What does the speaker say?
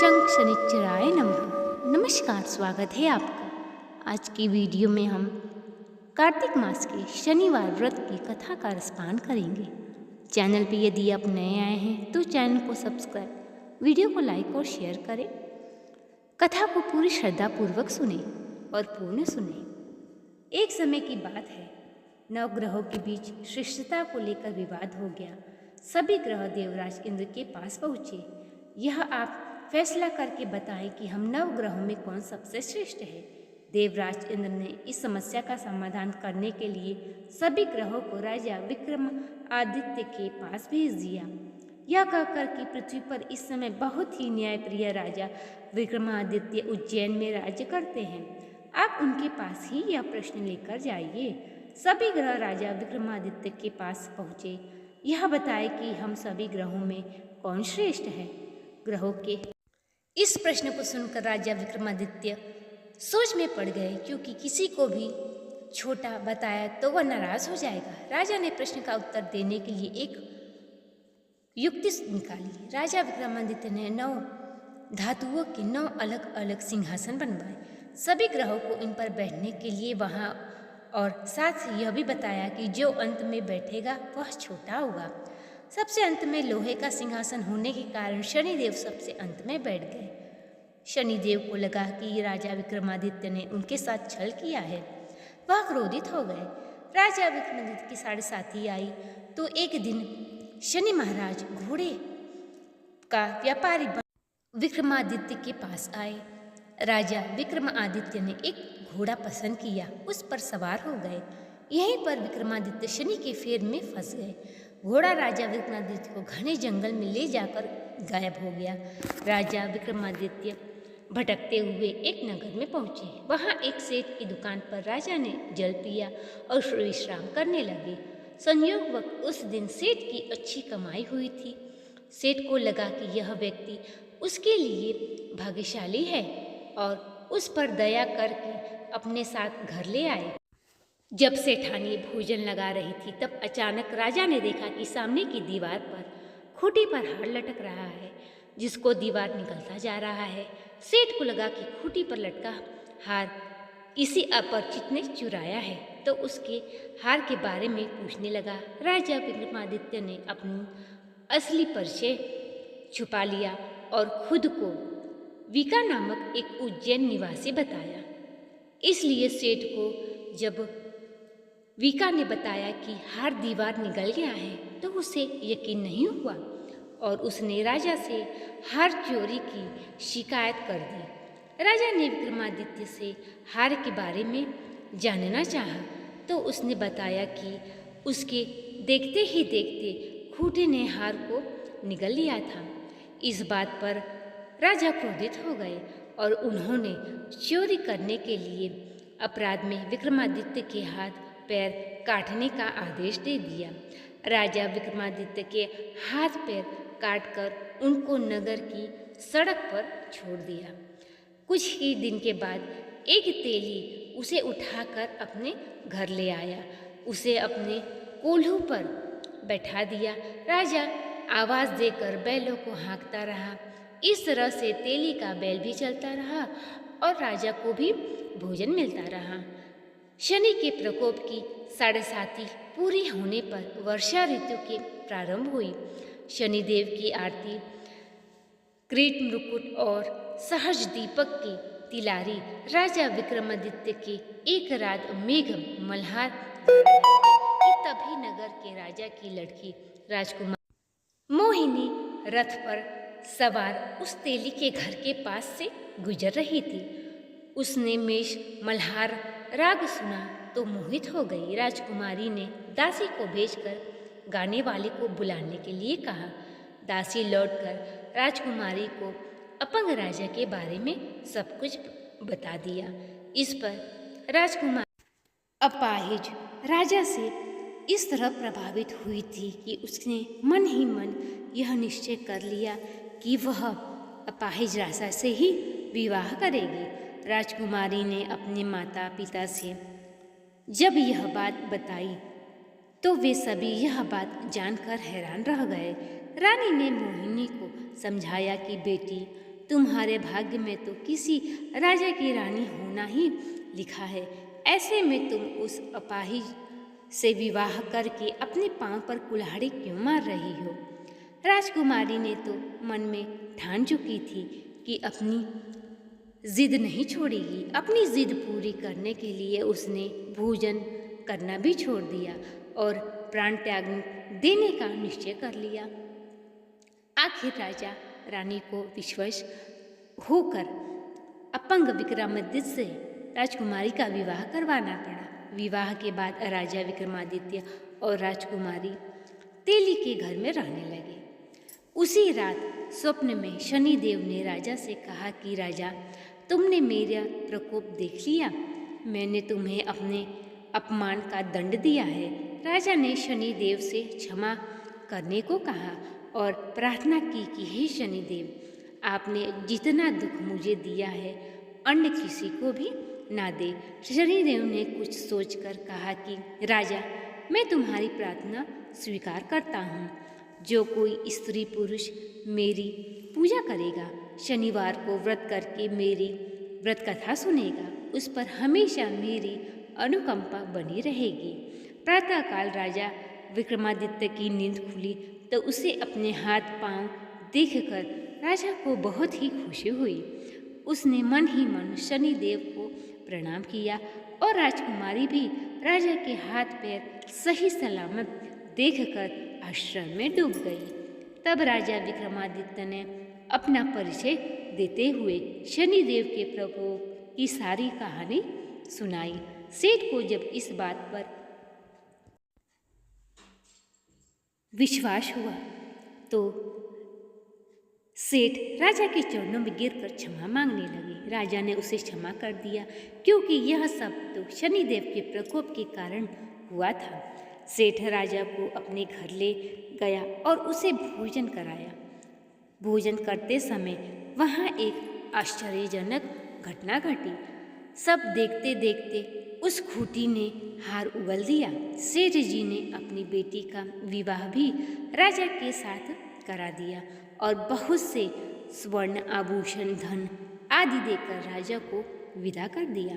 शंख शनिश्चराय नमः। नमस्कार, स्वागत है आपका। आज की वीडियो में हम कार्तिक मास के शनिवार व्रत की कथा का रसपान करेंगे। चैनल पे यदि आप नए आए हैं तो चैनल को सब्सक्राइब, वीडियो को लाइक और शेयर करें। कथा को पूरी श्रद्धा पूर्वक सुने और पूर्ण सुने। एक समय की बात है, नवग्रहों के बीच श्रेष्ठता को लेकर विवाद हो गया। सभी ग्रह देवराज इंद्र के पास पहुँचे। यह आप फैसला करके बताएं कि हम नवग्रहों में कौन सबसे श्रेष्ठ है। देवराज इंद्र ने इस समस्या का समाधान करने के लिए सभी ग्रहों को राजा विक्रमादित्य के पास भेज दिया। यह कहकर कि पृथ्वी पर इस समय बहुत ही न्यायप्रिय राजा विक्रमादित्य उज्जैन में राज्य करते हैं। आप उनके पास ही यह प्रश्न लेकर जाइए। सभी ग्रह राजा विक्रमादित्य के पास पहुँचे। यह बताए कि हम सभी ग्रहों में कौन श्रेष्ठ है। ग्रहों के इस प्रश्न को सुनकर राजा विक्रमादित्य सोच में पड़ गए, क्योंकि किसी को भी छोटा बताया तो वह नाराज हो जाएगा। राजा ने प्रश्न का उत्तर देने के लिए एक युक्ति निकाली। राजा विक्रमादित्य ने 9 धातुओं के 9 अलग अलग सिंहासन बनवाए। सभी ग्रहों को इन पर बैठने के लिए वहां, और साथ ही यह भी बताया कि जो अंत में बैठेगा वह छोटा होगा। सबसे अंत में लोहे का सिंहासन होने के कारण शनिदेव सबसे अंत में बैठ गए। शनिदेव को लगा कि राजा विक्रमादित्य ने उनके साथ छल किया है। वह क्रोधित हो गए। राजा विक्रमादित्य की 7 साथी आई तो एक दिन शनि महाराज घोड़े का व्यापारी विक्रमादित्य के पास आए। राजा विक्रमादित्य ने एक घोड़ा पसंद किया, उस पर सवार हो गए। यहीं पर विक्रमादित्य शनि के फेर में फंस गए। घोड़ा राजा विक्रमादित्य को घने जंगल में ले जाकर गायब हो गया। राजा विक्रमादित्य भटकते हुए एक नगर में पहुंचे। वहां एक सेठ की दुकान पर राजा ने जल पिया और विश्राम करने लगे। संयोगवश उस दिन सेठ की अच्छी कमाई हुई थी। सेठ को लगा कि यह व्यक्ति उसके लिए भाग्यशाली है और उस पर दया करके अपने साथ घर ले आए। जब सेठानी भोजन लगा रही थी तब अचानक राजा ने देखा कि सामने की दीवार पर खूंटी पर हार लटक रहा है, जिसको दीवार निकलता जा रहा है। सेठ को लगा कि खूंटी पर लटका हार किसी अपरिचित ने चुराया है, तो उसके हार के बारे में पूछने लगा। राजा विक्रमादित्य ने अपनी असली परिचय छुपा लिया और खुद को विका नामक एक उज्जैन निवासी बताया। इसलिए सेठ को जब विका ने बताया कि हार दीवार निगल गया है तो उसे यकीन नहीं हुआ और उसने राजा से हार चोरी की शिकायत कर दी। राजा ने विक्रमादित्य से हार के बारे में जानना चाहा तो उसने बताया कि उसके देखते ही देखते खूंटी ने हार को निगल लिया था। इस बात पर राजा क्रोधित हो गए और उन्होंने चोरी करने के लिए अपराध में विक्रमादित्य के हाथ पैर काटने का आदेश दे दिया। राजा विक्रमादित्य के हाथ पैर काटकर उनको नगर की सड़क पर छोड़ दिया। कुछ ही दिन के बाद एक तेली उसे उठाकर अपने घर ले आया। उसे अपने कोल्हू पर बैठा दिया। राजा आवाज़ देकर बैलों को हाँकता रहा। इस तरह से तेली का बैल भी चलता रहा और राजा को भी भोजन मिलता रहा। शनि के प्रकोप की 7.5 पूरी होने पर वर्षा ऋतु के प्रारंभ हुई। शनिदेव की आरती, क्रीट मुकुट और सहज दीपक की तिलारी राजा विक्रमादित्य के एक रात मेघ मल्हार कि तभी नगर के राजा की लड़की राजकुमार मोहिनी रथ पर सवार उस तेली के घर के पास से गुजर रही थी। उसने मेष मल्हार राग सुना तो मोहित हो गई। राजकुमारी ने दासी को भेजकर गाने वाले को बुलाने के लिए कहा। दासी लौटकर राजकुमारी को अपंग राजा के बारे में सब कुछ बता दिया। इस पर राजकुमारी अपाहिज राजा से इस तरह प्रभावित हुई थी कि उसने मन ही मन यह निश्चय कर लिया कि वह अपाहिज राजा से ही विवाह करेगी। राजकुमारी ने अपने माता पिता से जब यह बात बताई तो वे सभी यह बात जानकर हैरान रह गए। रानी ने मोहिनी को समझाया कि बेटी, तुम्हारे भाग्य में तो किसी राजा की रानी होना ही लिखा है। ऐसे में तुम उस अपाहिज से विवाह करके अपने पांव पर कुल्हाड़ी क्यों मार रही हो? राजकुमारी ने तो मन में ठान चुकी थी कि अपनी जिद नहीं छोड़ेगी। अपनी जिद पूरी करने के लिए उसने भोजन करना भी छोड़ दिया और प्राण त्याग देने का निश्चय कर लिया। आखिर राजा रानी को विश्वश होकर अपंग विक्रमादित्य से राजकुमारी का विवाह करवाना पड़ा। विवाह के बाद राजा विक्रमादित्य और राजकुमारी तेली के घर में रहने लगे। उसी रात स्वप्न में शनिदेव ने राजा से कहा कि राजा, तुमने मेरा प्रकोप देख लिया। मैंने तुम्हें अपने अपमान का दंड दिया है। राजा ने शनिदेव से क्षमा करने को कहा और प्रार्थना की कि हे शनिदेव, आपने जितना दुख मुझे दिया है अन्य किसी को भी ना दे। शनिदेव ने कुछ सोचकर कहा कि राजा, मैं तुम्हारी प्रार्थना स्वीकार करता हूँ। जो कोई स्त्री पुरुष मेरी पूजा करेगा, शनिवार को व्रत करके मेरी व्रत कथा सुनेगा, उस पर हमेशा मेरी अनुकंपा बनी रहेगी। प्रातःकाल राजा विक्रमादित्य की नींद खुली तो उसे अपने हाथ पांव देखकर राजा को बहुत ही खुशी हुई। उसने मन ही मन शनिदेव को प्रणाम किया और राजकुमारी भी राजा के हाथ पैर सही सलामत देखकर आश्चर्य में डूब गई। तब राजा विक्रमादित्य ने अपना परिचय देते हुए शनिदेव के प्रकोप की सारी कहानी सुनाई। सेठ को जब इस बात पर विश्वास हुआ तो सेठ राजा के चरणों में गिरकर क्षमा मांगने लगे। राजा ने उसे क्षमा कर दिया क्योंकि यह सब तो शनिदेव के प्रकोप के कारण हुआ था। सेठ राजा को अपने घर ले गया और उसे भोजन कराया। भोजन करते समय वहाँ एक आश्चर्यजनक घटना घटी। सब देखते देखते उस खूंटी ने हार उगल दिया। सेठ जी ने अपनी बेटी का विवाह भी राजा के साथ करा दिया और बहुत से स्वर्ण आभूषण, धन आदि देकर राजा को विदा कर दिया।